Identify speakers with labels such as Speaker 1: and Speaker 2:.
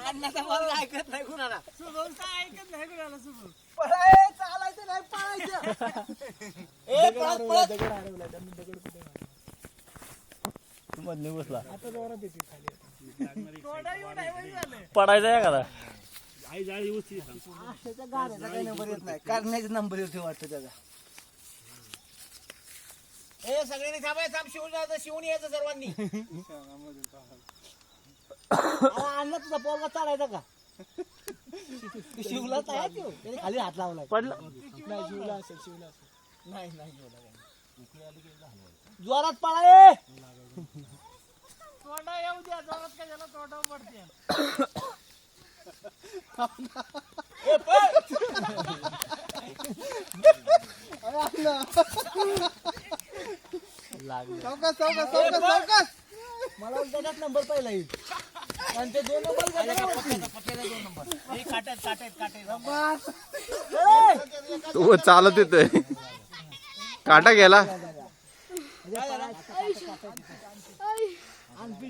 Speaker 1: अण्णाचा मला ऐकत नाही कुणाला.
Speaker 2: शुभम काय ऐकत नाही कुणाला. शुभम
Speaker 1: चालायचं नाही पळायचं. ए पळत पळत
Speaker 3: मधली बसला
Speaker 2: आता जोरात येते खाली. थोडा येऊन आहे म्हणजे झालं.
Speaker 3: पडायचा एखादा.
Speaker 1: त्याचा गाण्याचा काही नंबर येत नाही. करण्याचा नंबर येतो वाटतं त्याचा. ए सगळ्यांनी थांबायचं. शिवून जायचं. शिवून यायचं सर्वांनी. अण्णा तुझा पोरगा चालायचा का? शिवला आहे तो. त्याने खाली हात लावलाय.
Speaker 3: पडलं
Speaker 2: नाही शिवला असेल शिवला असेल.
Speaker 1: नाही नाही जोरात पळाय.
Speaker 2: तोंडा येऊ द्या. जोरात काय झालं तोंडा पडते.
Speaker 1: ए पळ. मला त्याच्यात नंबर पहिला येईल. आणि ते 2 नंबर
Speaker 4: तो चालत येतोय. काटा गेला.